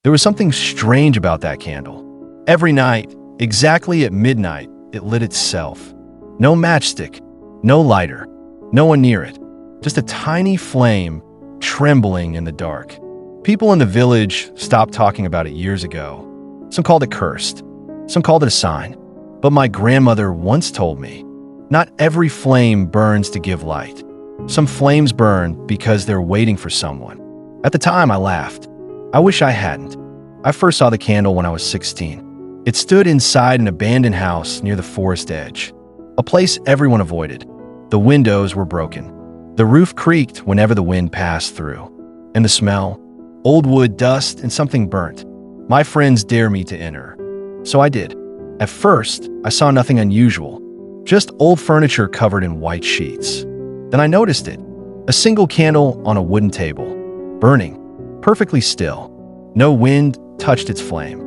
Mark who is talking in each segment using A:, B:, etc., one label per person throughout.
A: There was something strange about that candle. Every night, exactly at midnight, it lit itself. No matchstick, no lighter, no one near it. Just a tiny flame trembling in the dark. People in the village stopped talking about it years ago. Some called it cursed. Some called it a sign. But my grandmother once told me, not every flame burns to give light. Some flames burn because they're waiting for someone. At the time, I laughed. I wish I hadn't. I first saw the candle when I was 16. It stood inside an abandoned house near the forest edge, a place everyone avoided. The windows were broken. The roof creaked whenever the wind passed through. And the smell? Old wood, dust, and something burnt. My friends dared me to enter. So I did. At first, I saw nothing unusual, just old furniture covered in white sheets. Then I noticed it. A single candle on a wooden table, burning, perfectly still. No wind touched its flame.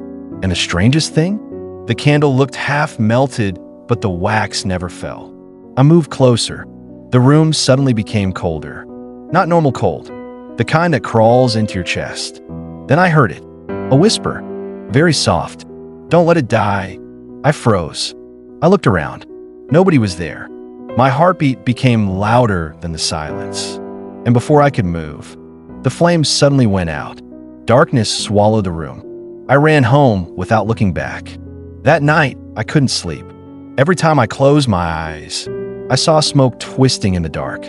A: And the strangest thing? The candle looked half melted, but the wax never fell. I moved closer. The room suddenly became colder. Not normal cold, the kind that crawls into your chest. Then I heard it. A whisper, very soft. Don't let it die. I froze. I looked around. Nobody was there. My heartbeat became louder than the silence. And before I could move, the flame suddenly went out. Darkness swallowed the room. I ran home without looking back. That night, I couldn't sleep. Every time I closed my eyes, I saw smoke twisting in the dark.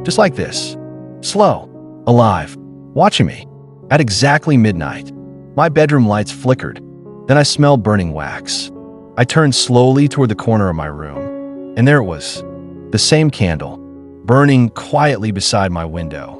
A: Just like this. Slow, alive, watching me. At exactly midnight, my bedroom lights flickered. Then I smelled burning wax. I turned slowly toward the corner of my room, and there it was, the same candle, burning quietly beside my window.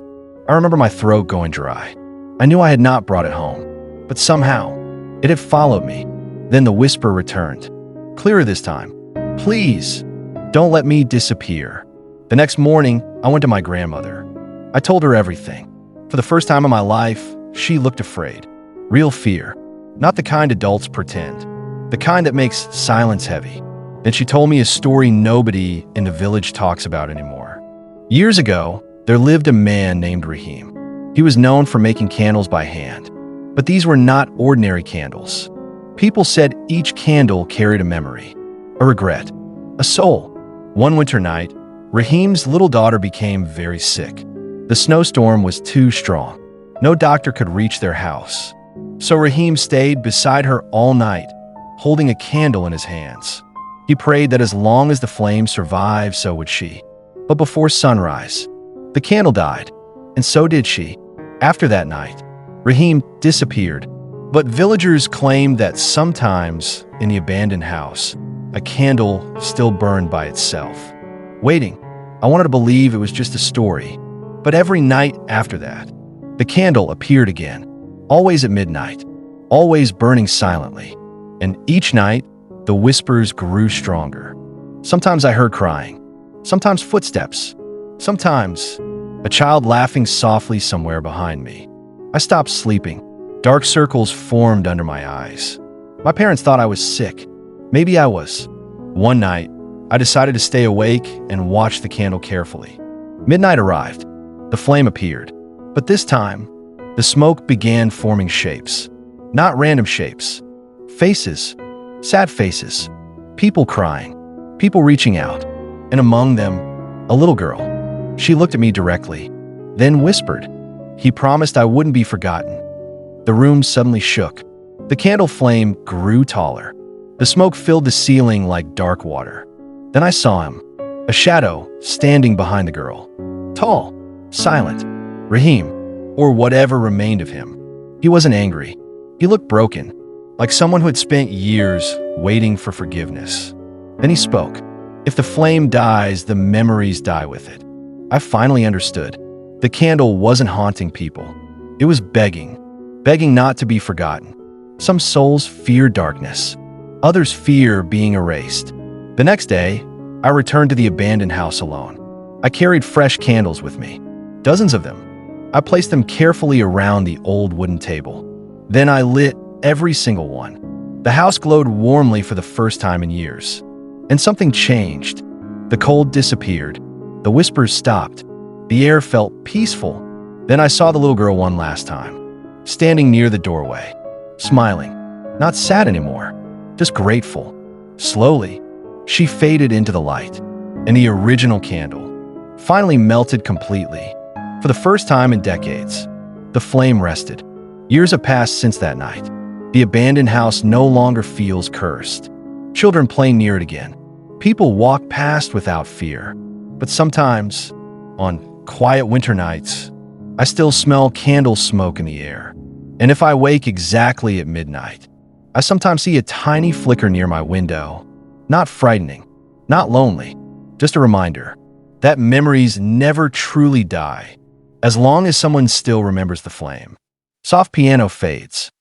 A: I remember my throat going dry. I knew I had not brought it home, but somehow, it had followed me. Then the whisper returned, clearer this time. Please, don't let me disappear. The next morning, I went to my grandmother. I told her everything. For the first time in my life, she looked afraid. Real fear. Not the kind adults pretend. The kind that makes silence heavy. Then she told me a story nobody in the village talks about anymore. Years ago, there lived a man named Rahim. He was known for making candles by hand. But these were not ordinary candles. People said each candle carried a memory, a regret, a soul. One winter night, Rahim's little daughter became very sick. The snowstorm was too strong. No doctor could reach their house. So Rahim stayed beside her all night, holding a candle in his hands. He prayed that as long as the flame survived, so would she. But before sunrise, the candle died, and so did she. After that night, Rahim disappeared. But villagers claimed that sometimes in the abandoned house, a candle still burned by itself. Waiting, I wanted to believe it was just a story. But every night after that, the candle appeared again, always at midnight, always burning silently. And each night, the whispers grew stronger. Sometimes I heard crying, sometimes footsteps, sometimes a child laughing softly somewhere behind me. I stopped sleeping. Dark circles formed under my eyes. My parents thought I was sick. Maybe I was. One night, I decided to stay awake and watch the candle carefully. Midnight arrived. The flame appeared. But this time, the smoke began forming shapes. Not random shapes. Faces. Sad faces. People crying. People reaching out. And among them, a little girl. She looked at me directly, then whispered. He promised I wouldn't be forgotten. The room suddenly shook. The candle flame grew taller. The smoke filled the ceiling like dark water. Then I saw him, a shadow standing behind the girl. Tall, silent, Rahim, or whatever remained of him. He wasn't angry. He looked broken, like someone who had spent years waiting for forgiveness. Then he spoke. If the flame dies, the memories die with it. I finally understood. The candle wasn't haunting people. It was begging not to be forgotten. Some souls fear darkness. Others fear being erased. The next day, I returned to the abandoned house alone. I carried fresh candles with me, dozens of them. I placed them carefully around the old wooden table. Then I lit every single one. The house glowed warmly for the first time in years. And something changed. The cold disappeared. The whispers stopped. The air felt peaceful. Then I saw the little girl one last time, standing near the doorway. smiling, not sad anymore, just grateful. Slowly, she faded into the light, and the original candle finally melted completely. For the first time in decades, the flame rested. Years have passed since that night. The abandoned house no longer feels cursed. Children play near it again. People walk past without fear. But sometimes, on quiet winter nights, I still smell candle smoke in the air. And if I wake exactly at midnight, I sometimes see a tiny flicker near my window. Not frightening, not lonely, just a reminder that memories never truly die, as long as someone still remembers the flame. Soft piano fades.